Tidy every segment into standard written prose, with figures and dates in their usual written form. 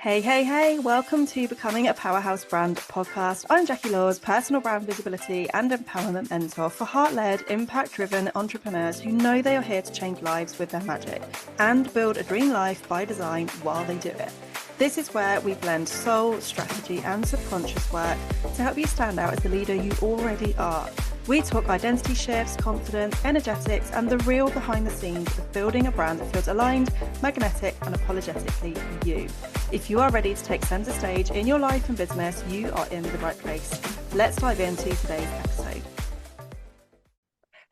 Hey, hey, hey, welcome to Becoming a Powerhouse Brand podcast. I'm Jacquie Lawes, personal brand visibility and empowerment mentor for heart-led, impact-driven entrepreneurs who know they are here to change lives with their magic and build a dream life by design while they do it. This is where we blend soul, strategy and subconscious work to help you stand out as the leader you already are. We talk identity shifts, confidence, energetics, and the real behind the scenes of building a brand that feels aligned, magnetic, and apologetically you. If you are ready to take center stage in your life and business, you are in the right place. Let's dive into today's episode.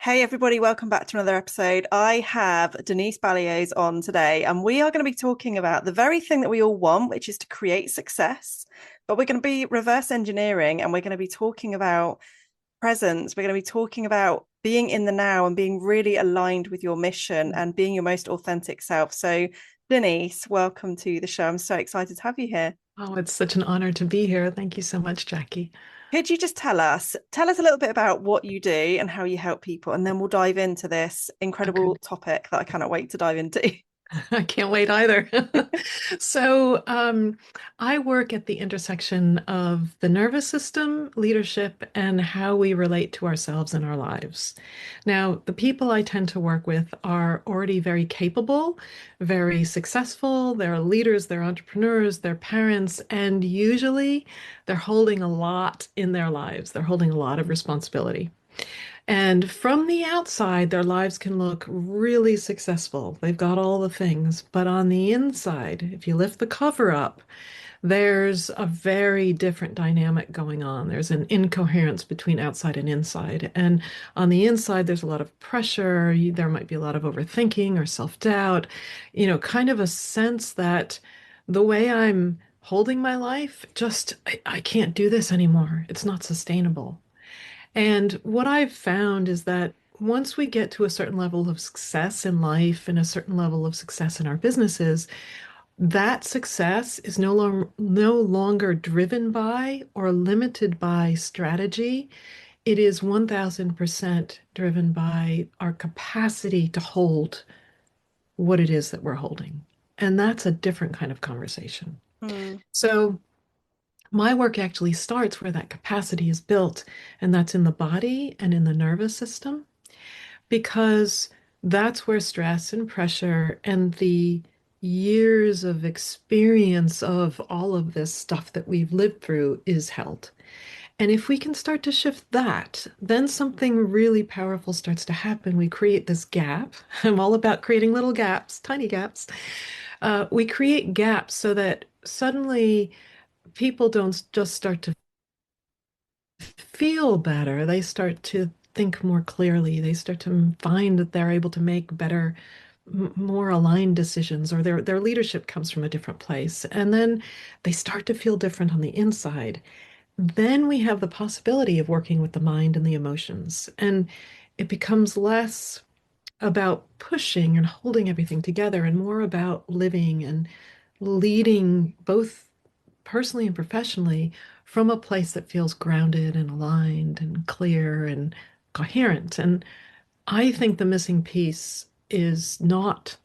Hey everybody, welcome back to another episode. I have Denise Balyoz on today, and we are going to be talking about the very thing that we all want, which is to create success. But we're going to be reverse engineering, and we're going to be talking about presence. We're going to be talking about being in the now and being really aligned with your mission and being your most authentic self. So Denise, welcome to the show. I'm so excited to have you here. Oh, it's such an honor to be here. Thank you so much, Jacquie. Could you just tell us a little bit about what you do and how you help people, and then we'll dive into this incredible Okay. topic that I cannot wait to dive into. I can't wait either. So, I work at the intersection of the nervous system, leadership, and how we relate to ourselves and our lives. Now, the people I tend to work with are already very capable, very successful. They're leaders, they're entrepreneurs, they're parents, and usually they're holding a lot in their lives. They're holding a lot of responsibility. And from the outside, their lives can look really successful. They've got all the things. But on the inside, if you lift the cover up, there's a very different dynamic going on. There's an incoherence between outside and inside. And on the inside, there's a lot of pressure. There might be a lot of overthinking or self-doubt, kind of a sense that the way I'm holding my life, I can't do this anymore. It's not sustainable. And what I've found is that once we get to a certain level of success in life and a certain level of success in our businesses, that success is no longer driven by or limited by strategy. It is 1000% driven by our capacity to hold what it is that we're holding. And that's a different kind of conversation. Mm, So my work actually starts where that capacity is built, and that's in the body and in the nervous system, because that's where stress and pressure and the years of experience of all of this stuff that we've lived through is held. And if we can start to shift that, then something really powerful starts to happen. We create this gap. I'm all about creating little gaps, tiny gaps. We create gaps so that suddenly people don't just start to feel better. They start to think more clearly. They start to find that they're able to make better, more aligned decisions, or their leadership comes from a different place. And then they start to feel different on the inside. Then we have the possibility of working with the mind and the emotions. And it becomes less about pushing and holding everything together and more about living and leading both personally and professionally from a place that feels grounded and aligned and clear and coherent. And I think the missing piece is not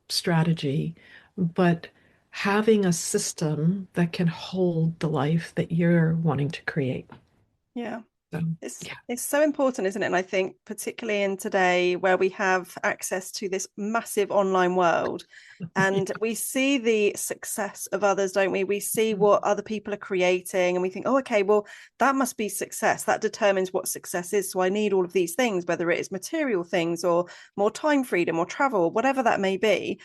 strategy, but having a system that can hold the life that you're wanting to create. yeah. So, It's yeah. it's so important, isn't it? And I think particularly in today where we have access to this massive online world and we see the success of others, don't we? We see what other people are creating and we think, oh, okay, well, that must be success. That determines what success is. So I need all of these things, whether it is material things or more time freedom or travel, whatever that may be.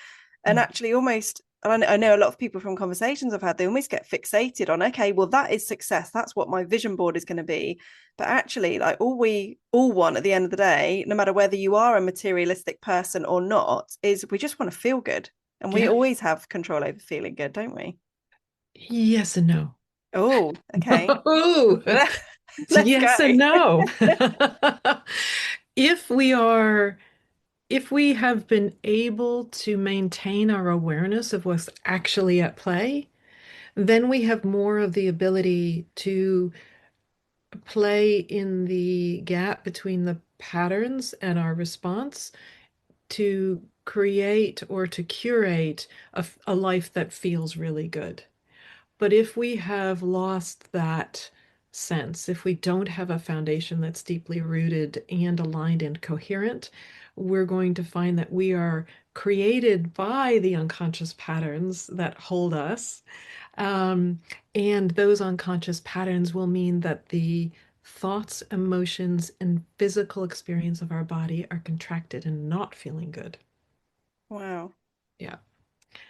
And Yeah. actually almost and I know a lot of people from conversations I've had, they almost get fixated on, okay, well, that is success. That's what my vision board is going to be. But actually, like all we all want at the end of the day, no matter whether you are a materialistic person or not, is we just want to feel good. And we Yeah. always have control over feeling good, don't we? Yes and no. Oh, okay. Oh, Let's go. yes and no. If we are, if we have been able to maintain our awareness of what's actually at play, then we have more of the ability to play in the gap between the patterns and our response to create or to curate a life that feels really good. But if we have lost that sense, if we don't have a foundation that's deeply rooted and aligned and coherent, we're going to find that we are created by the unconscious patterns that hold us. Um, and those unconscious patterns will mean that the thoughts, emotions, and physical experience of our body are contracted and not feeling good. Wow. Yeah.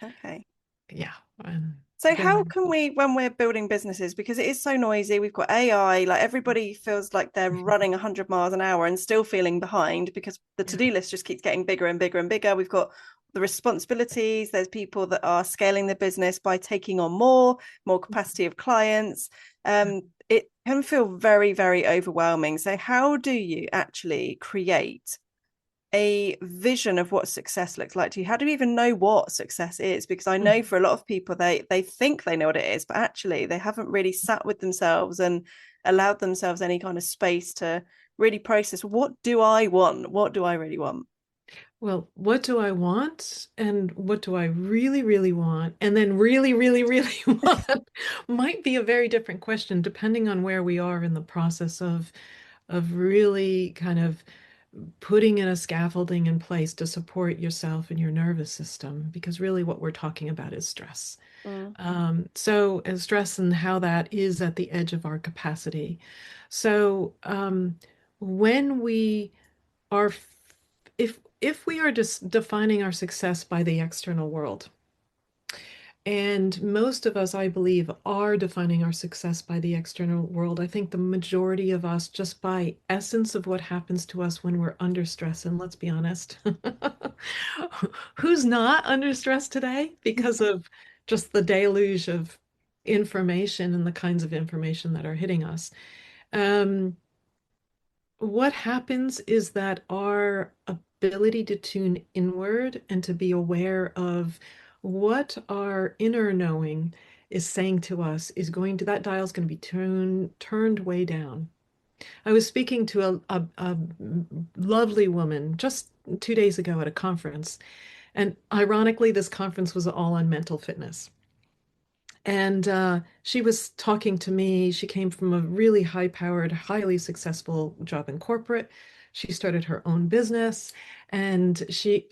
Okay. Yeah. And So how then, can we, when we're building businesses, because it is so noisy, we've got AI, like everybody feels like they're running 100 miles an hour and still feeling behind because the yeah. to-do list just keeps getting bigger and bigger and bigger. We've got the responsibilities. There's people that are scaling the business by taking on more capacity of clients. It can feel very, very overwhelming. So how do you actually create a vision of what success looks like to you? How do you even know what success is? Because I know for a lot of people, they think they know what it is, but actually they haven't really sat with themselves and allowed themselves any kind of space to really process, what do I want? What do I really want? Well, what do I want? And what do I really, really want? And then really, really, really want might be a very different question depending on where we are in the process of really kind of putting in a scaffolding in place to support yourself and your nervous system, because really what we're talking about is stress. Mm. So, and stress and how that is at the edge of our capacity. So, when we are, if we are just defining our success by the external world, and most of us, I believe, are defining our success by the external world. I think the majority of us, just by essence of what happens to us when we're under stress, and let's be honest, who's not under stress today because of just the deluge of information and the kinds of information that are hitting us? Um, what happens is that our ability to tune inward and to be aware of what our inner knowing is saying to us is going to, that dial is going to be turned way down. I was speaking to a lovely woman just 2 days ago at a conference, and ironically, this conference was all on mental fitness. And she was talking to me. She came from a really high-powered, highly successful job in corporate. She started her own business, and she,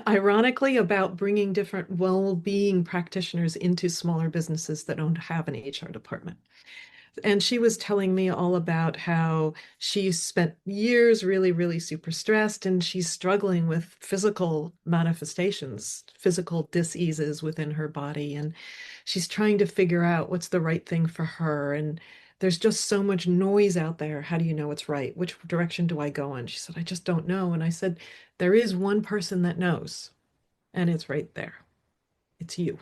ironically, about bringing different well-being practitioners into smaller businesses that don't have an HR department. And she was telling me all about how she spent years really, really super stressed, and she's struggling with physical manifestations, physical diseases within her body. And she's trying to figure out what's the right thing for her. And there's just so much noise out there. How do you know what's right? Which direction do I go in? She said, I just don't know. And I said, there is one person that knows, and it's right there. It's you.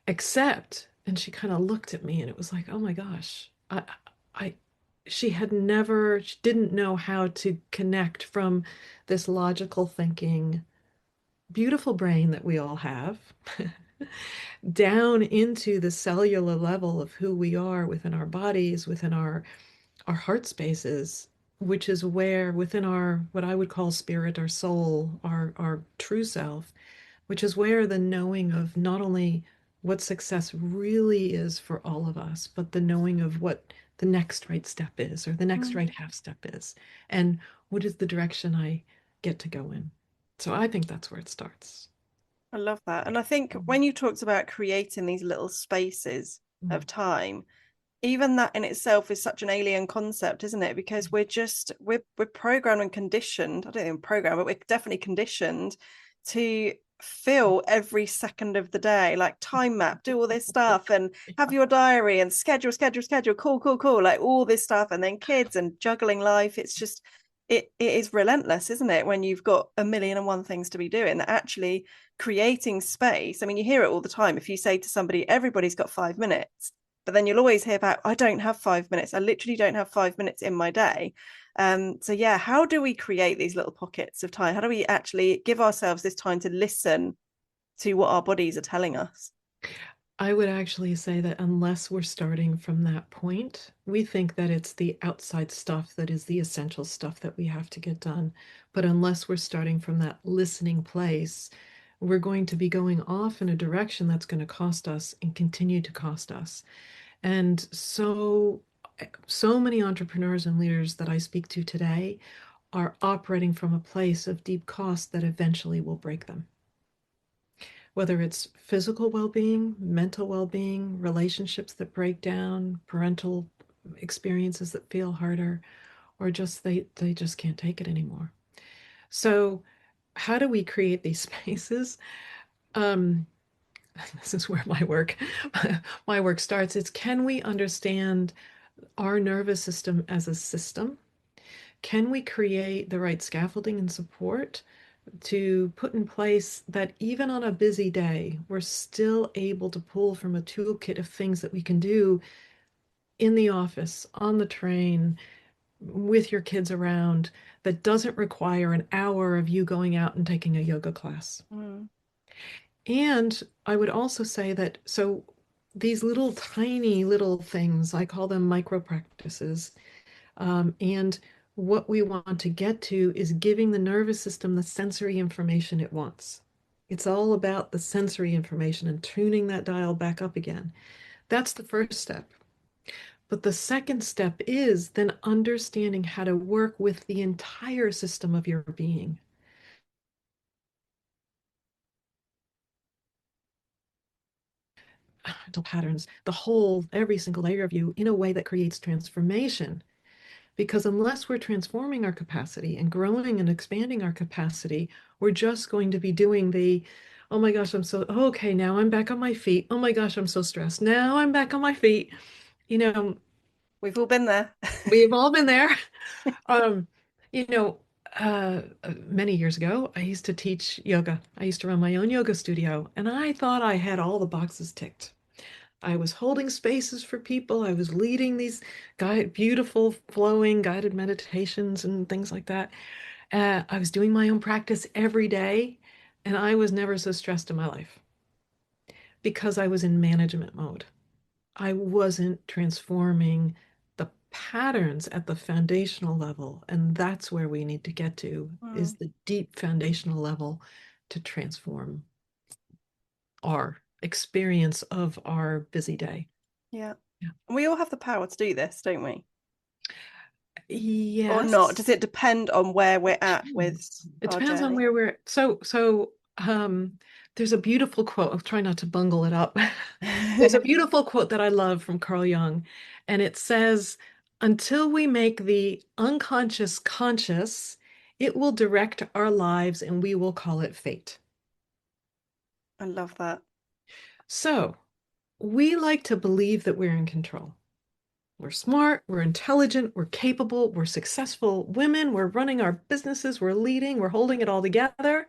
Except, and she kind of looked at me and it was like, oh my gosh, I, she had never, she didn't know how to connect from this logical thinking, beautiful brain that we all have down into the cellular level of who we are within our bodies, within our heart spaces, which is where within our what I would call spirit, our soul, our true self, which is where the knowing of not only what success really is for all of us, but the knowing of what the next right step is, or the next Mm. right half step is, and what is the direction I get to go in. So I think that's where it starts. I love that. And I think when you talked about creating these little spaces of Mm. time, even that in itself is such an alien concept, isn't it? Because we're programmed and conditioned. I don't think programmed, but we're definitely conditioned to fill every second of the day, like time map, do all this stuff and have your diary and schedule, cool, like all this stuff, and then kids and juggling life. It's just it is relentless, isn't it? When you've got a million and one things to be doing, that actually creating space. I mean, you hear it all the time. If you say to somebody, everybody's got 5 minutes, but then you'll always hear about, I don't have 5 minutes. I literally don't have 5 minutes in my day. So yeah, how do we create these little pockets of time? How do we actually give ourselves this time to listen to what our bodies are telling us? I would actually say that unless we're starting from that point, we think that it's the outside stuff that is the essential stuff that we have to get done. But unless we're starting from that listening place, we're going to be going off in a direction that's going to cost us and continue to cost us. And so many entrepreneurs and leaders that I speak to today are operating from a place of deep cost that eventually will break them. Whether it's physical well-being, mental well-being, relationships that break down, parental experiences that feel harder, or just they just can't take it anymore. So how do we create these spaces? Um, this is where my work starts. It's, can we understand our nervous system as a system? Can we create the right scaffolding and support to put in place that even on a busy day, we're still able to pull from a toolkit of things that we can do in the office, on the train, with your kids around, that doesn't require an hour of you going out and taking a yoga class. Mm. And I would also say that, so these little tiny little things, I call them micro practices. And what we want to get to is giving the nervous system the sensory information it wants. It's all about the sensory information and tuning that dial back up again. That's the first step. But the second step is then understanding how to work with the entire system of your being. Mental patterns, the whole, every single layer of you in a way that creates transformation. Because unless we're transforming our capacity and growing and expanding our capacity, we're just going to be doing the, oh my gosh, I'm so, okay, now I'm back on my feet. Oh my gosh, I'm so stressed. Now I'm back on my feet. You know, We've all been there. we've all been there. Um, you know, Many years ago, I used to teach yoga. I used to run my own yoga studio, and I thought I had all the boxes ticked. I was holding spaces for people. I was leading these beautiful, flowing guided meditations and things like that. I was doing my own practice every day, and I was never so stressed in my life because I was in management mode. I wasn't transforming the patterns at the foundational level, and that's where we need to get to, is Mm. the deep foundational level to transform our experience of our busy day. Yeah. Yeah. We all have the power to do this, don't we? Or not? Does Yes. it depend on where we're at with It our depends on journey? where we're there's a beautiful quote. I'll try not to bungle it up. There's a beautiful quote that I love from Carl Jung, and it says, until we make the unconscious conscious, it will direct our lives and we will call it fate. I love that. So we like to believe that we're in control. We're smart, we're intelligent, we're capable, we're successful women, we're running our businesses, we're leading, we're holding it all together.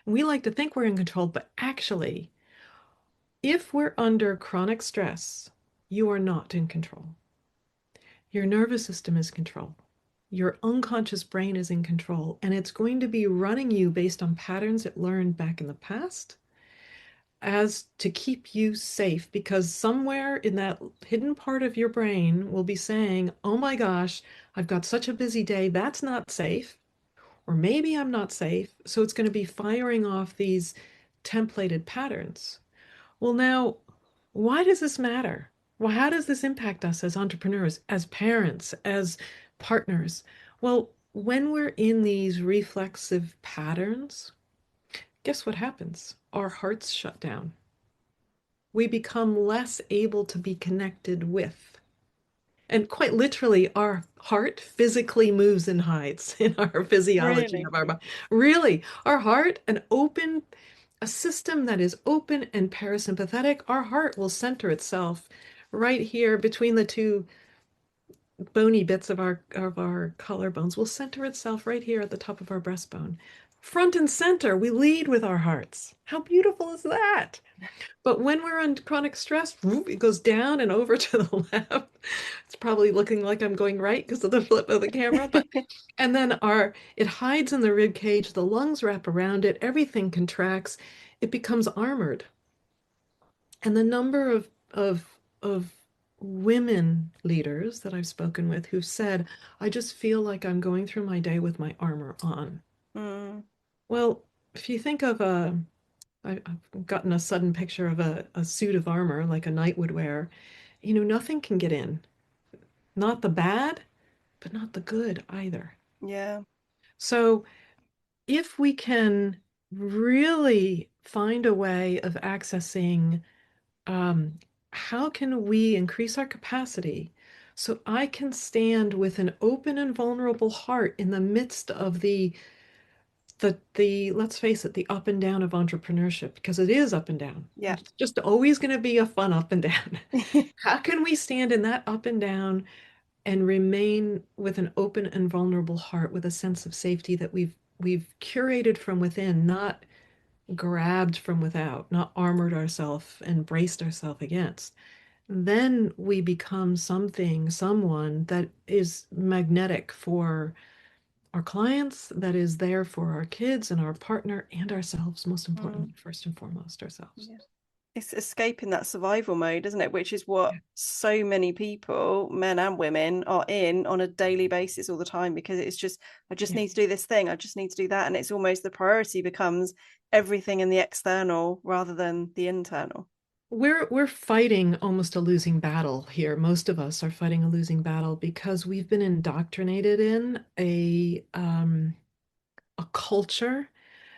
We like to think we're in control, but actually, if we're under chronic stress, you are not in control. Your nervous system is in control. Your unconscious brain is in control, and it's going to be running you based on patterns it learned back in the past as to keep you safe, because somewhere in that hidden part of your brain will be saying, oh my gosh, I've got such a busy day, that's not safe. Or maybe I'm not safe. So it's going to be firing off these templated patterns. Well, now, why does this matter? Well, how does this impact us as entrepreneurs, as parents, as partners? Well, when we're in these reflexive patterns, guess what happens? Our hearts shut down. We become less able to be connected with. And quite literally, our heart physically moves and hides in our physiology Really? of our body. Really, our heart, a system that is open and parasympathetic, our heart will center itself right here between the two bony bits of our collarbones, will center itself right here at the top of our breastbone. Front and center, we lead with our hearts. How beautiful is that? But when we're under chronic stress, it goes down and over to the left. It's probably looking like I'm going right because of the flip of the camera, but and then it hides in the rib cage, the lungs wrap around it, everything contracts, it becomes armored. And the number of women leaders that I've spoken with who've said, I just feel like I'm going through my day with my armor on. Mm. Well, if you think of I've gotten a sudden picture of a suit of armor like a knight would wear. Nothing can get in. Not the bad, but not the good either. Yeah. So if we can really find a way of accessing, um, how can we increase our capacity so I can stand with an open and vulnerable heart in the midst of the let's face it, the up and down of entrepreneurship, because it is up and down. Yeah. It's just always going to be a fun up and down. How can we stand in that up and down and remain with an open and vulnerable heart with a sense of safety that we've curated from within, not grabbed from without, not armored ourselves and braced ourselves against? Then we become someone that is magnetic for our clients, that is there for our kids and our partner and ourselves, most Mm, importantly, first and foremost, ourselves. yeah. It's escaping that survival mode, isn't it? Which is what Yeah. so many people, men and women, are in on a daily basis all the time, because it's just, I just Yeah. need to do this thing, I just need to do that. And it's almost the priority becomes everything in the external rather than the internal. We're fighting almost a losing battle here. Most of us are fighting a losing battle because we've been indoctrinated in a culture,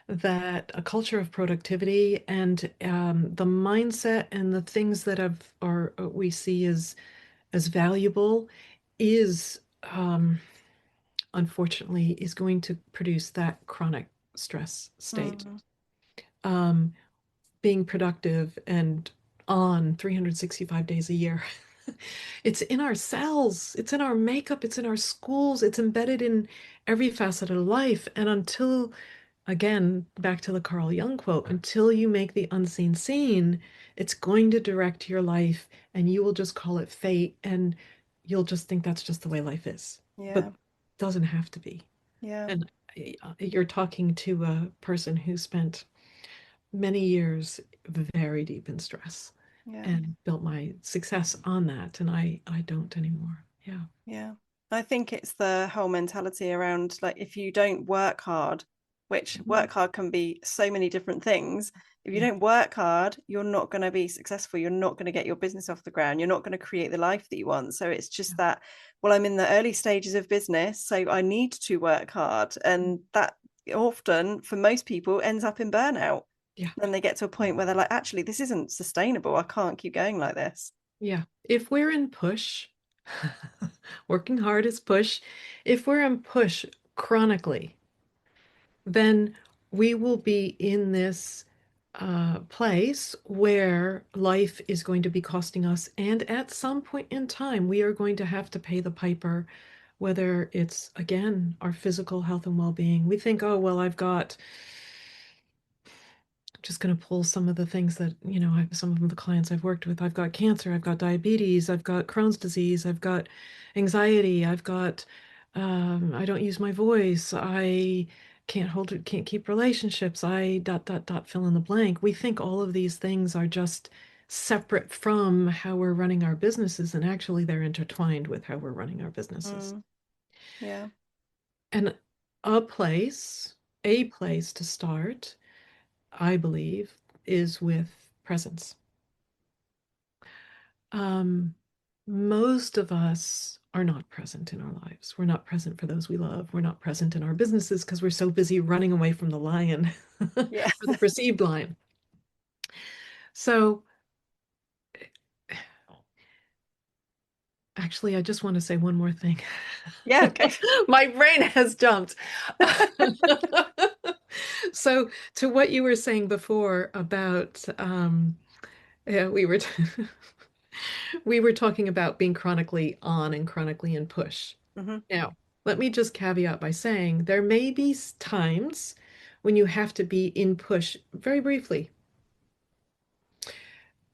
that a culture of productivity, and the mindset and the things that have are we see as valuable is, unfortunately, is going to produce that chronic stress state. Mm, Um, Being productive and on 365 days a year. It's in our cells, it's in our makeup, it's in our schools, it's embedded in every facet of life. And until, again, back to the Carl Jung quote, until you make the unseen seen, it's going to direct your life and you will just call it fate and you'll just think that's just the way life is. But yeah. it doesn't have to be. Yeah. And you're talking to a person who spent many years very deep in stress Yeah. and built my success on that. And I don't anymore. Yeah. Yeah. I think it's the whole mentality around, like, if you don't work hard, which Mhm. work hard can be so many different things. If you Yeah. don't work hard, you're not going to be successful. You're not going to get your business off the ground. You're not going to create the life that you want. So it's just Yeah. that, well, I'm in the early stages of business, so I need to work hard. And that often, for most people, ends up in burnout. Yeah. Then they get to a point where they're like, actually, this isn't sustainable. I can't keep going like this. Yeah. If we're in push, working hard is push. If we're in push chronically, then we will be in this place where life is going to be costing us. And at some point in time, we are going to have to pay the piper, whether it's, again, our physical health and well-being. We think, oh, well, just going to pull some of the things that, some of the clients I've worked with. I've got cancer, I've got diabetes, I've got Crohn's disease, I've got anxiety, I don't use my voice, I can't keep relationships, I dot, dot, dot, fill in the blank. We think all of these things are just separate from how we're running our businesses, and actually they're intertwined with how we're running our businesses. Mm, yeah. And a a place to start, I believe, is with presence. Um, Most of us are not present in our lives. We're not present for those we love. We're not present in our businesses because we're so busy running away from the lion or Yeah. the perceived lion. So, actually, I just want to say one more thing. Yeah. Okay. My brain has jumped. So, to what you were saying before about, yeah, we were talking about being chronically on and chronically in push. Hmm. Now, let me just caveat by saying there may be times when you have to be in push very briefly,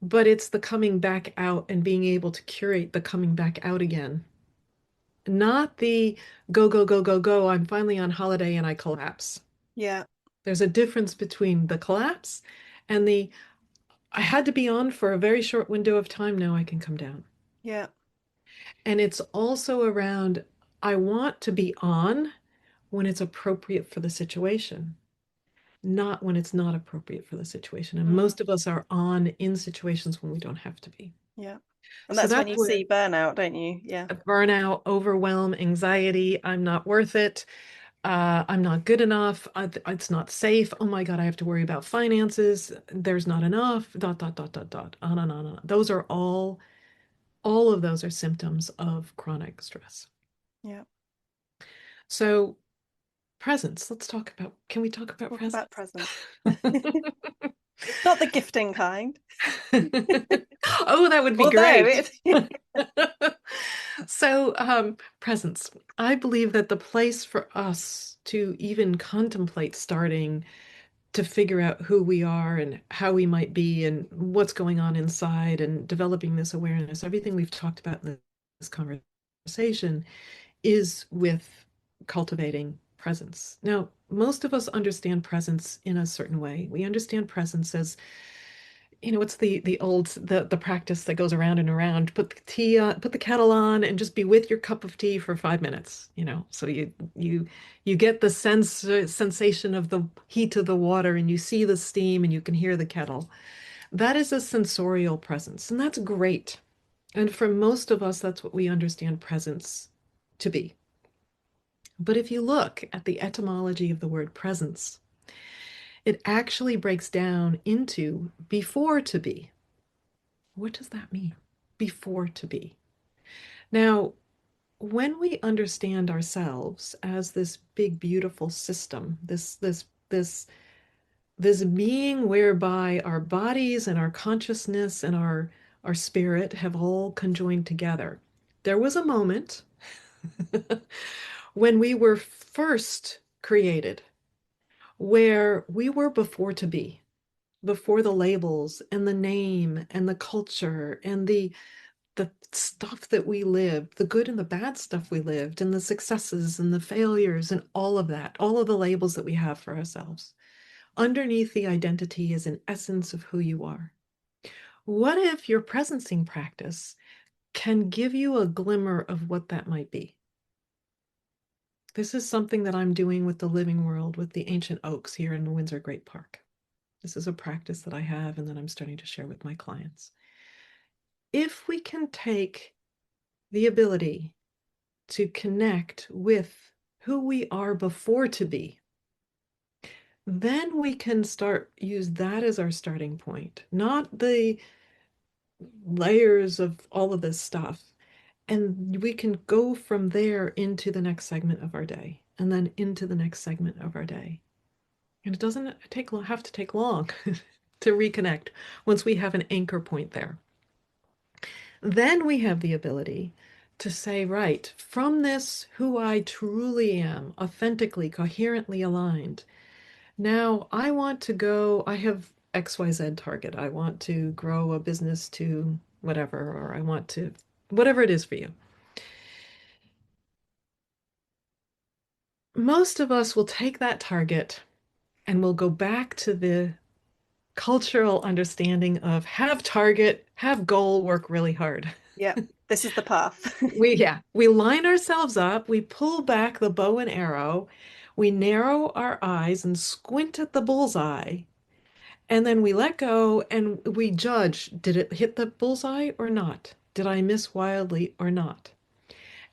but it's the coming back out and being able to curate the coming back out again, not the go, go, go, go, go. I'm finally on holiday and I collapse. Yeah. There's a difference between the collapse and the I had to be on for a very short window of time. Now I can come down. Yeah. And it's also around I want to be on when it's appropriate for the situation. not when it's not appropriate for the situation. And Mm, most of us are on in situations when we don't have to be. yeah. And So that's when that's you where see burnout, don't you? Yeah. burnout, overwhelm, anxiety, I'm not worth it. I'm not good enough. It's not safe. Oh my God, I have to worry about finances. There's not enough. Dot, dot, dot, dot, dot. On and on and on. Those are all of those are symptoms of chronic stress. Yeah. So presence, can we talk about Talk presence? about present. Not the gifting kind. Oh, that would be Although great. it So, presence. I believe that the place for us to even contemplate starting to figure out who we are and how we might be and what's going on inside and developing this awareness, everything we've talked about in this conversation is with cultivating presence. Now, most of us understand presence in a certain way. We understand presence as, what's the practice that goes around and around. Put the tea on, put the kettle on, and just be with your cup of tea for 5 minutes. So you get the sensation of the heat of the water, and you see the steam, and you can hear the kettle. That is a sensorial presence, and that's great. And for most of us, that's what we understand presence to be. But if you look at the etymology of the word presence, it actually breaks down into before to be. What does that mean? Before to be. Now, when we understand ourselves as this big, beautiful system, this being whereby our bodies and our consciousness and our spirit have all conjoined together, there was a moment when we were first created where we were before to be, before the labels and the name and the culture and the stuff that we lived, the good and the bad stuff we lived, and the successes and the failures and all of that, all of the labels that we have for ourselves. Underneath the identity is an essence of who you are. What if your presencing practice can give you a glimmer of what that might be? This is something that I'm doing with the living world, with the ancient oaks here in the Windsor Great Park. This is a practice that I have and that I'm starting to share with my clients. If we can take the ability to connect with who we are before to be, then we can use that as our starting point, not the layers of all of this stuff. And we can go from there into the next segment of our day and then into the next segment of our day. And it doesn't have to take long to reconnect once we have an anchor point there. Then we have the ability to say, right, from this, who I truly am, authentically, coherently aligned. Now I want to go, I have XYZ target. I want to grow a business to whatever, or I want to, whatever it is for you. Most of us will take that target and we'll go back to the cultural understanding of have target, have goal, work really hard. yeah, this is the path. We line ourselves up, we pull back the bow and arrow, we narrow our eyes and squint at the bullseye, and then we let go and we judge, did it hit the bullseye or not? Did I miss wildly or not?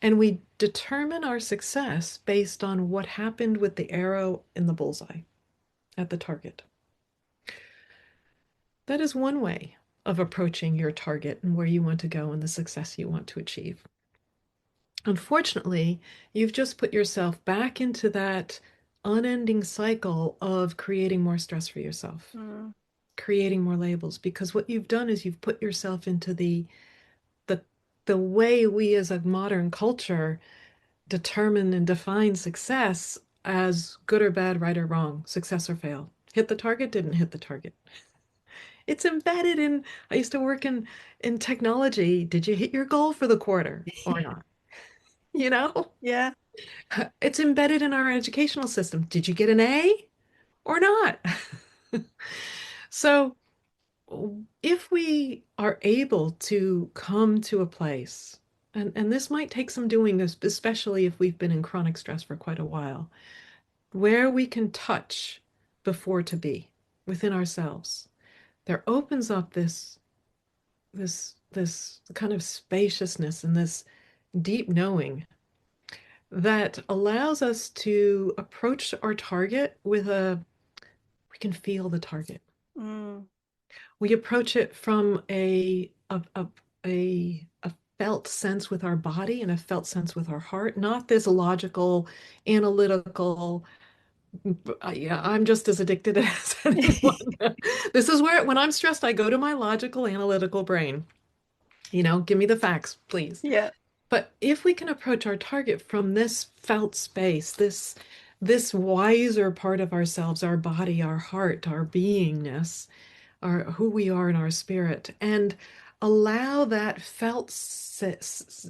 And we determine our success based on what happened with the arrow in the bullseye at the target. That is one way of approaching your target and where you want to go and the success you want to achieve. Unfortunately, you've just put yourself back into that unending cycle of creating more stress for yourself, Mm, creating more labels, because what you've done is you've put yourself into the the way we as a modern culture determine and define success as good or bad, right or wrong, success or fail. Hit the target, didn't hit the target. It's embedded in, I used to work in technology. Did you hit your goal for the quarter or not? You know? yeah, It's embedded in our educational system. Did you get an A or not? So, if we are able to come to a place, and this might take some doing, especially if we've been in chronic stress for quite a while, where we can touch before to be within ourselves, there opens up this kind of spaciousness and this deep knowing that allows us to approach our target with we can feel the target. Mm, We approach it from a felt sense with our body and a felt sense with our heart, not this logical, analytical, yeah, I'm just as addicted as anyone. This is where, when I'm stressed, I go to my logical, analytical brain. Give me the facts, please. yeah, But if we can approach our target from this felt space, this wiser part of ourselves, our body, our heart, our beingness, our who we are in our spirit, and allow that felt sense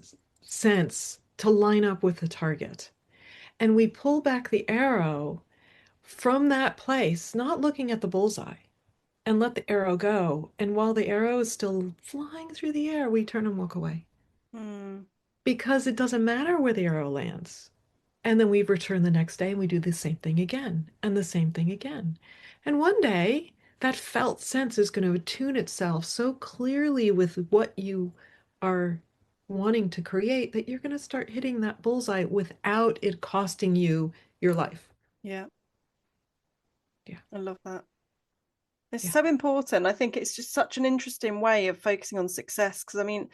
to line up with the target. And we pull back the arrow from that place, not looking at the bullseye, and let the arrow go. And while the arrow is still flying through the air, we turn and walk away mm, because it doesn't matter where the arrow lands. And then we return the next day and we do the same thing again and the same thing again. And one day, that felt sense is going to attune itself so clearly with what you are wanting to create that you're going to start hitting that bullseye without it costing you your life. yeah. Yeah, I love that. It's yeah. so important. I think it's just such an interesting way of focusing on success. Because I mean,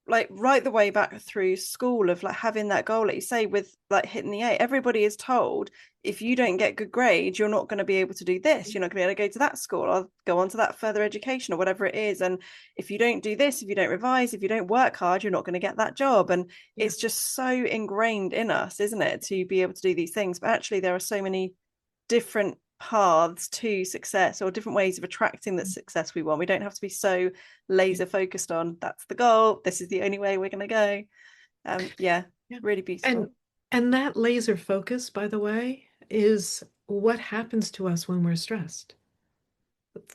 like right the way back through school of like having that goal, like you say, with like hitting the A, everybody is told if you don't get good grades, you're not going to be able to do this. You're not going to be able to go to that school or go on to that further education or whatever it is. And if you don't do this, if you don't revise, if you don't work hard, you're not going to get that job. And Yeah. it's just so ingrained in us, isn't it, to be able to do these things. But actually, there are so many different paths to success or different ways of attracting the success we want. We don't have to be so Yeah. laser focused on that's the goal, this is the only way we're going to go. Yeah, Yeah. really And beautiful. and that laser focus, by the way, is what happens to us when we're stressed.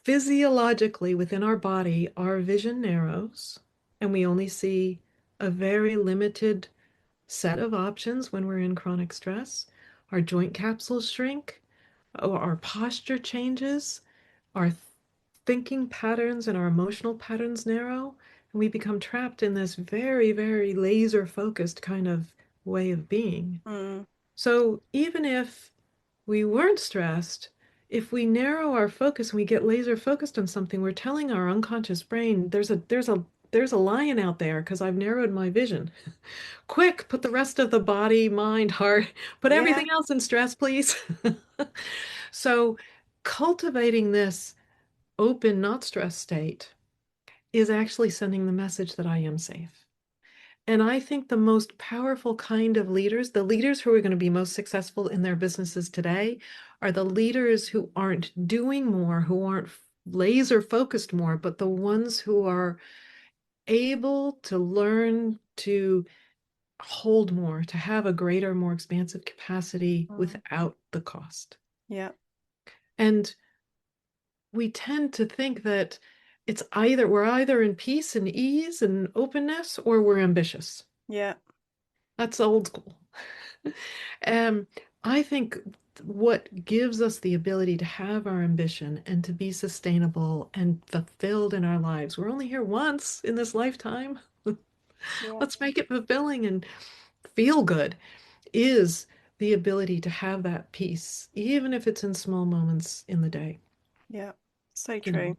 Physiologically, within our body, our vision narrows, and we only see a very limited set of options when we're in chronic stress. Our joint capsules shrink, or our posture changes, our thinking patterns and our emotional patterns narrow, and we become trapped in this very, very laser focused kind of way of being. Mm, So even if we weren't stressed, if we narrow our focus and we get laser focused on something, we're telling our unconscious brain, there's a lion out there because I've narrowed my vision. Quick, put the rest of the body, mind, heart, put yeah, everything else in stress, please. So cultivating this open, not stress state is actually sending the message that I am safe. And I think the most powerful kind of leaders, the leaders who are going to be most successful in their businesses today, are the leaders who aren't doing more, who aren't laser focused more, but the ones who are able to learn to hold more, to have a greater, more expansive capacity mm, without the cost. yeah, And we tend to think that we're either in peace and ease and openness or we're ambitious. yeah, That's old school. Um, I think what gives us the ability to have our ambition and to be sustainable and fulfilled in our lives, we're only here once in this lifetime. yeah, Let's make it fulfilling and feel good, is the ability to have that peace, even if it's in small moments in the day, yeah, so you true. know.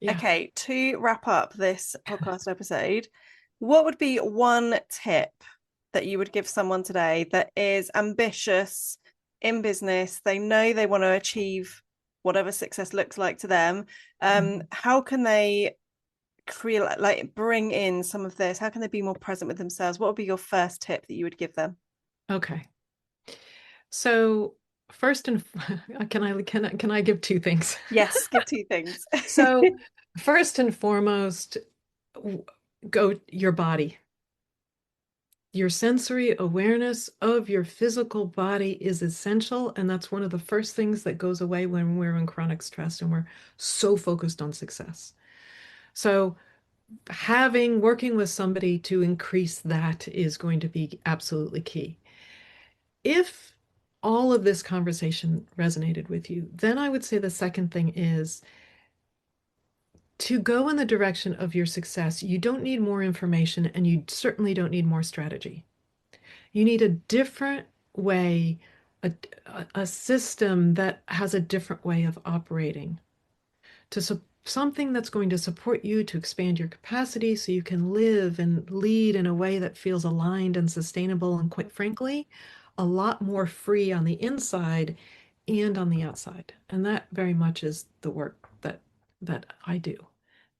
Yeah. Okay, to wrap up this podcast episode, what would be one tip that you would give someone today that is ambitious in business? They know they want to achieve whatever success looks like to them. Mhm. How can they create, like, bring in some of this? How can they be more present with themselves? What would be your first tip that you would give them? Okay. So first and can I give two things? Yes, give two things. So first and foremost, w- go your body. Your sensory awareness of your physical body is essential, and that's one of the first things that goes away when we're in chronic stress and we're so focused on success. So working with somebody to increase that is going to be absolutely key. If all of this conversation resonated with you, then I would say the second thing is to go in the direction of your success. You don't need more information, and you certainly don't need more strategy. You need a different way, a, a system that has a different way of operating, something that's going to support you to expand your capacity so you can live and lead in a way that feels aligned and sustainable, and quite frankly, a lot more free on the inside and on the outside. And that very much is the work that I do.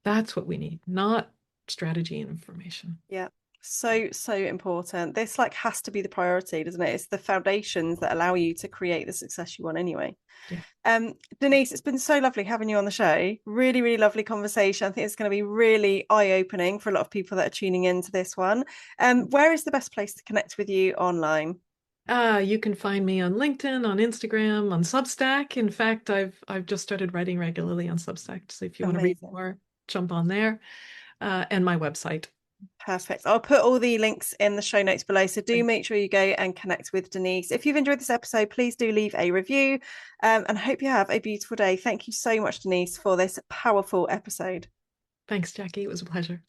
That's what we need, not strategy and information. Yeah. So, so important. This like has to be the priority, doesn't it? It's the foundations that allow you to create the success you want anyway. Yeah. Denise, it's been so lovely having you on the show. Really, really lovely conversation. I think it's going to be really eye-opening for a lot of people that are tuning into this one. Where is the best place to connect with you online? You can find me on LinkedIn, on Instagram, on Substack. In fact, I've just started writing regularly on Substack. So if you want to read Amazing. more, jump on there. And my website. Perfect. I'll put all the links in the show notes below. So do Great. make sure you go and connect with Denise. If you've enjoyed this episode, please do leave a review, and hope you have a beautiful day. Thank you so much, Denise, for this powerful episode. Thanks, Jackie. It was a pleasure.